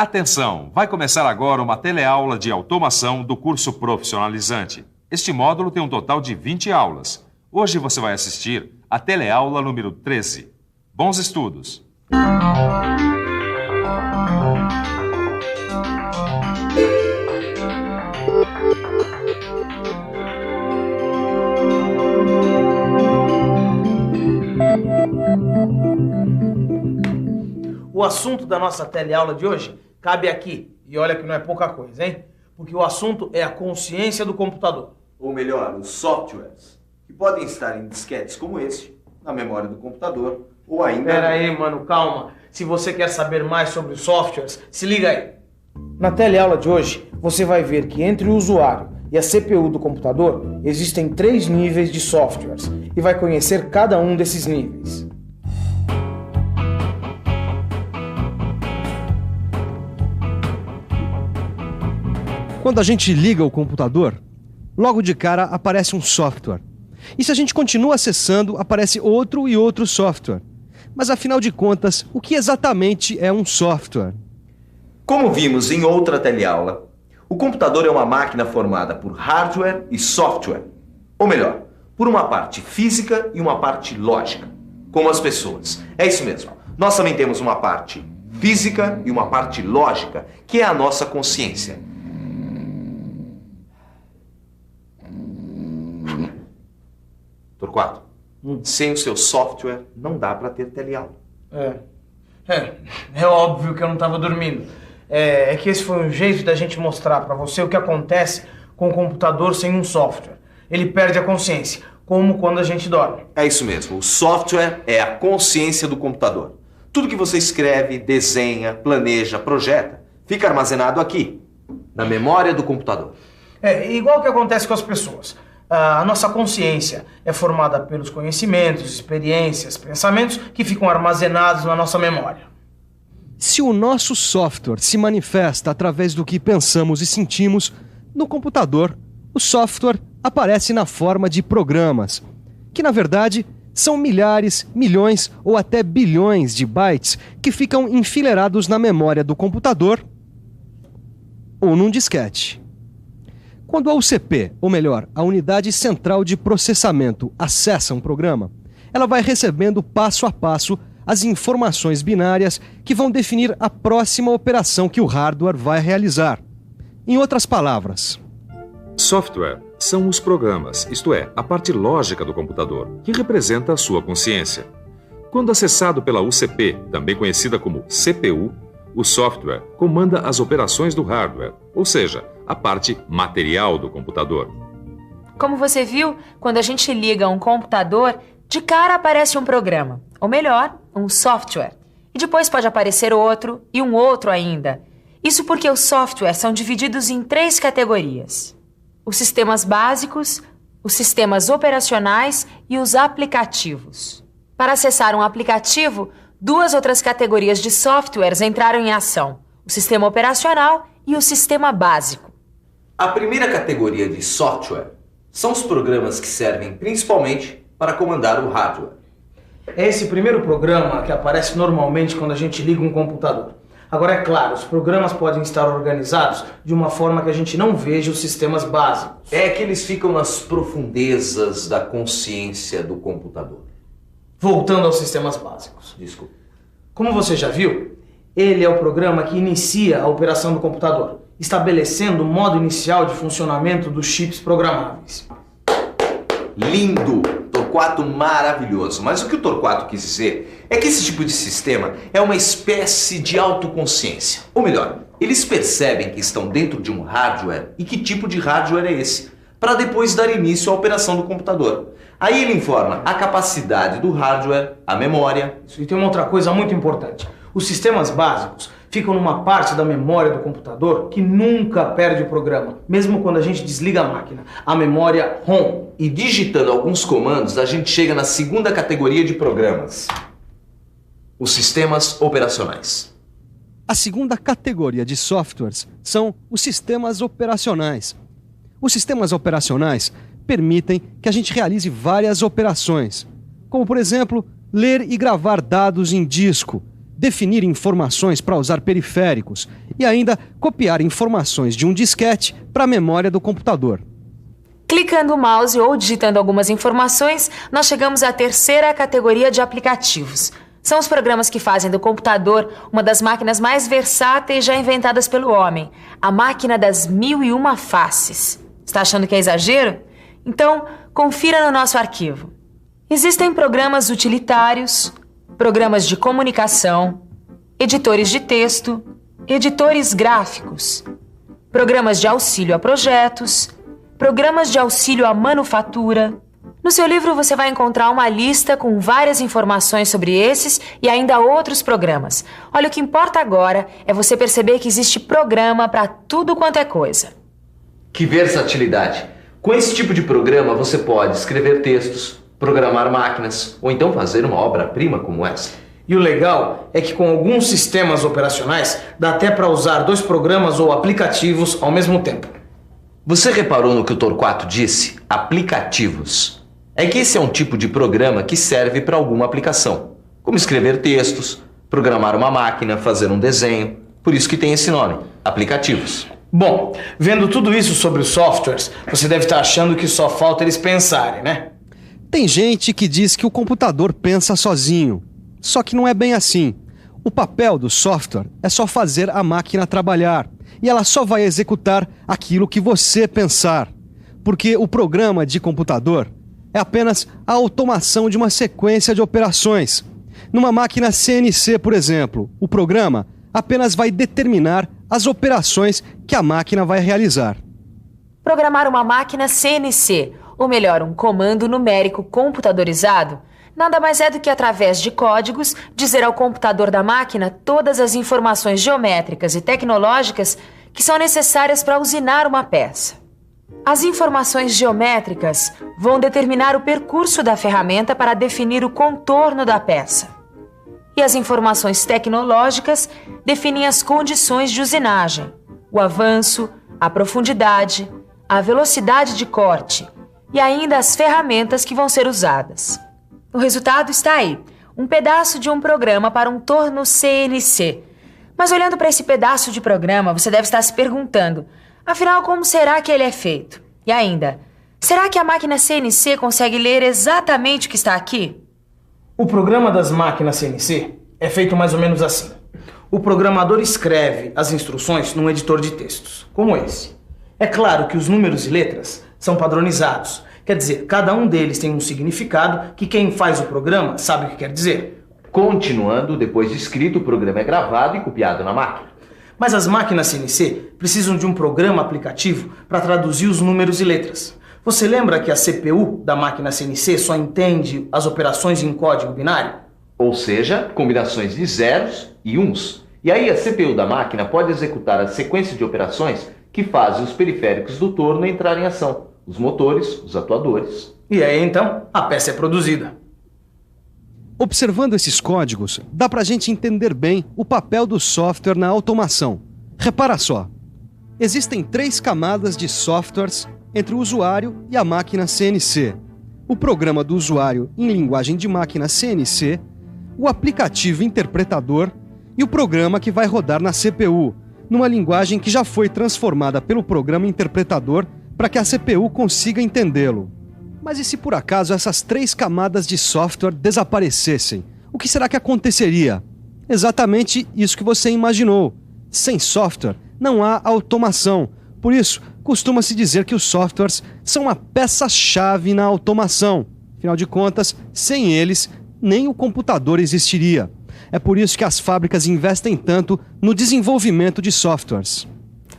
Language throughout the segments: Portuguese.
Atenção! Vai começar agora uma teleaula de automação do curso profissionalizante. Este módulo tem um total de 20 aulas. Hoje você vai assistir a teleaula número 13. Bons estudos! O assunto da nossa teleaula de hoje cabe aqui. E olha que não é pouca coisa, hein? Porque o assunto é a consciência do computador. Ou melhor, os softwares, que podem estar em disquetes como este, na memória do computador, ou ainda... Pera aí, mano, calma. Se você quer saber mais sobre os softwares, se liga aí. Na teleaula de hoje, você vai ver que entre o usuário e a CPU do computador existem 3 níveis de softwares e vai conhecer cada um desses níveis. Quando a gente liga o computador, logo de cara aparece um software. E se a gente continua acessando, aparece outro e outro software. Mas afinal de contas, o que exatamente é um software? Como vimos em outra teleaula, o computador é uma máquina formada por hardware e software. Ou melhor, por uma parte física e uma parte lógica, como as pessoas. É isso mesmo. Nós também temos uma parte física e uma parte lógica, que é a nossa consciência. Torquato, sem o seu software não dá para ter teleaula. É óbvio que eu não estava dormindo. É que esse foi um jeito da gente mostrar para você o que acontece com o computador sem um software. Ele perde a consciência, como quando a gente dorme. É isso mesmo, o software é a consciência do computador. Tudo que você escreve, desenha, planeja, projeta, fica armazenado aqui, na memória do computador. É igual o que acontece com as pessoas. A nossa consciência é formada pelos conhecimentos, experiências, pensamentos que ficam armazenados na nossa memória. Se o nosso software se manifesta através do que pensamos e sentimos, no computador, o software aparece na forma de programas, que na verdade são milhares, milhões ou até bilhões de bytes que ficam enfileirados na memória do computador ou num disquete. Quando a UCP, ou melhor, a Unidade Central de Processamento, acessa um programa, ela vai recebendo passo a passo as informações binárias que vão definir a próxima operação que o hardware vai realizar. Em outras palavras, Software são os programas, isto é, a parte lógica do computador, que representa a sua consciência. Quando acessado pela UCP, também conhecida como CPU, o software comanda as operações do hardware, ou seja, a parte material do computador. Como você viu, quando a gente liga um computador, de cara aparece um programa, ou melhor, um software. E depois pode aparecer outro e um outro ainda. Isso porque os softwares são divididos em 3 categorias: os sistemas básicos, os sistemas operacionais e os aplicativos. Para acessar um aplicativo, 2 outras categorias de softwares entraram em ação: o sistema operacional e o sistema básico. A primeira categoria de software são os programas que servem principalmente para comandar o hardware. É esse primeiro programa que aparece normalmente quando a gente liga um computador. Agora, é claro, os programas podem estar organizados de uma forma que a gente não veja os sistemas básicos. É que eles ficam nas profundezas da consciência do computador. Voltando aos sistemas básicos. Desculpa. Como você já viu, ele é o programa que inicia a operação do computador, estabelecendo o modo inicial de funcionamento dos chips programáveis. Lindo! Torquato maravilhoso. Mas o que o Torquato quis dizer é que esse tipo de sistema é uma espécie de autoconsciência. Ou melhor, eles percebem que estão dentro de um hardware e que tipo de hardware é esse, para depois dar início à operação do computador. Aí ele informa a capacidade do hardware, a memória. E tem uma outra coisa muito importante. Os sistemas básicos ficam numa parte da memória do computador que nunca perde o programa, mesmo quando a gente desliga a máquina, a memória ROM. E digitando alguns comandos, a gente chega na segunda categoria de programas: os sistemas operacionais. A segunda categoria de softwares são os sistemas operacionais. Os sistemas operacionais permitem que a gente realize várias operações, como por exemplo, ler e gravar dados em disco, definir informações para usar periféricos e ainda copiar informações de um disquete para a memória do computador. Clicando o mouse ou digitando algumas informações, nós chegamos à terceira categoria de aplicativos. São os programas que fazem do computador uma das máquinas mais versáteis já inventadas pelo homem, a máquina das 1001 faces. Está achando que é exagero? Então, confira no nosso arquivo. Existem programas utilitários, programas de comunicação, editores de texto, editores gráficos, programas de auxílio a projetos, programas de auxílio à manufatura. No seu livro você vai encontrar uma lista com várias informações sobre esses e ainda outros programas. Olha, o que importa agora é você perceber que existe programa para tudo quanto é coisa. Que versatilidade! Com esse tipo de programa você pode escrever textos, programar máquinas ou então fazer uma obra-prima como essa. E o legal é que com alguns sistemas operacionais dá até para usar 2 programas ou aplicativos ao mesmo tempo. Você reparou no que o Torquato disse? Aplicativos. É que esse é um tipo de programa que serve para alguma aplicação, como escrever textos, programar uma máquina, fazer um desenho. Por isso que tem esse nome, aplicativos. Bom, vendo tudo isso sobre os softwares, você deve estar achando que só falta eles pensarem, né? Tem gente que diz que o computador pensa sozinho. Só que não é bem assim. O papel do software é só fazer a máquina trabalhar. E ela só vai executar aquilo que você pensar. Porque o programa de computador é apenas a automação de uma sequência de operações. Numa máquina CNC, por exemplo, o programa apenas vai determinar as operações que a máquina vai realizar. Programar uma máquina CNC, ou melhor, um comando numérico computadorizado, nada mais é do que, através de códigos, dizer ao computador da máquina todas as informações geométricas e tecnológicas que são necessárias para usinar uma peça. As informações geométricas vão determinar o percurso da ferramenta para definir o contorno da peça. E as informações tecnológicas definem as condições de usinagem, o avanço, a profundidade, a velocidade de corte e ainda as ferramentas que vão ser usadas. O resultado está aí, um pedaço de um programa para um torno CNC. Mas olhando para esse pedaço de programa, você deve estar se perguntando, afinal, como será que ele é feito? E ainda, será que a máquina CNC consegue ler exatamente o que está aqui? O programa das máquinas CNC é feito mais ou menos assim. O programador escreve as instruções num editor de textos, como esse. É claro que os números e letras são padronizados. Quer dizer, cada um deles tem um significado que quem faz o programa sabe o que quer dizer. Continuando, depois de escrito, o programa é gravado e copiado na máquina. Mas as máquinas CNC precisam de um programa aplicativo para traduzir os números e letras. Você lembra que a CPU da máquina CNC só entende as operações em código binário? Ou seja, combinações de zeros e uns. E aí a CPU da máquina pode executar a sequência de operações que fazem os periféricos do torno entrar em ação. Os motores, os atuadores. E aí então a peça é produzida. Observando esses códigos, dá pra gente entender bem o papel do software na automação. Repara só, existem 3 camadas de softwares entre o usuário e a máquina CNC. O programa do usuário em linguagem de máquina CNC, o aplicativo interpretador e o programa que vai rodar na CPU, numa linguagem que já foi transformada pelo programa interpretador para que a CPU consiga entendê-lo. Mas e se por acaso essas 3 camadas de software desaparecessem? O que será que aconteceria? Exatamente isso que você imaginou. Sem software, não há automação. Por isso, costuma-se dizer que os softwares são uma peça-chave na automação. Afinal de contas, sem eles, nem o computador existiria. É por isso que as fábricas investem tanto no desenvolvimento de softwares.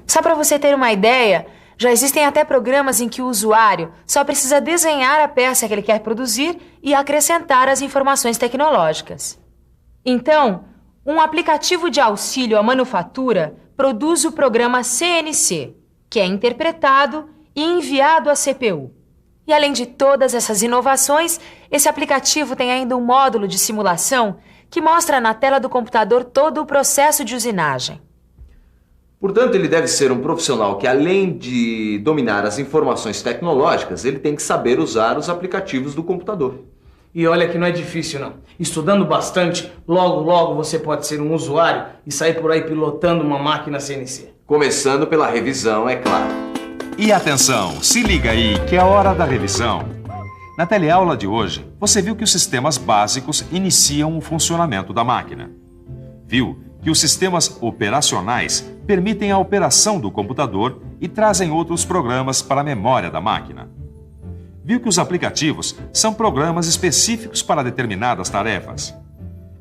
Só para você ter uma ideia, já existem até programas em que o usuário só precisa desenhar a peça que ele quer produzir e acrescentar as informações tecnológicas. Então, um aplicativo de auxílio à manufatura produz o programa CNC, que é interpretado e enviado à CPU. E além de todas essas inovações, esse aplicativo tem ainda um módulo de simulação que mostra na tela do computador todo o processo de usinagem. Portanto, ele deve ser um profissional que, além de dominar as informações tecnológicas, ele tem que saber usar os aplicativos do computador. E olha que não é difícil, não. Estudando bastante, logo você pode ser um usuário e sair por aí pilotando uma máquina CNC. Começando pela revisão, é claro. E atenção, se liga aí que é hora da revisão. Na teleaula de hoje, você viu que os sistemas básicos iniciam o funcionamento da máquina. Viu que os sistemas operacionais permitem a operação do computador e trazem outros programas para a memória da máquina. Viu que os aplicativos são programas específicos para determinadas tarefas.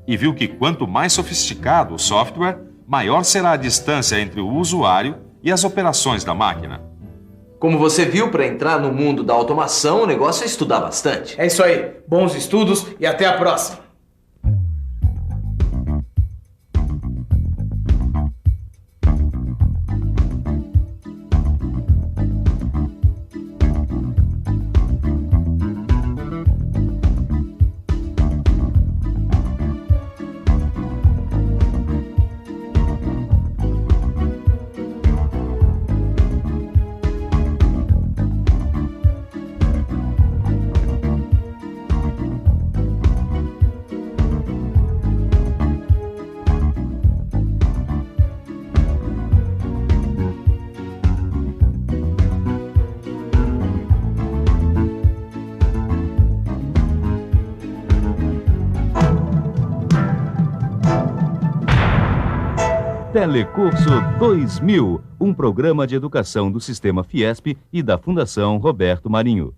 E viu que quanto mais sofisticado o software, maior será a distância entre o usuário e as operações da máquina. Como você viu, para entrar no mundo da automação, o negócio é estudar bastante. É isso aí. Bons estudos e até a próxima. Telecurso 2000, um programa de educação do Sistema Fiesp e da Fundação Roberto Marinho.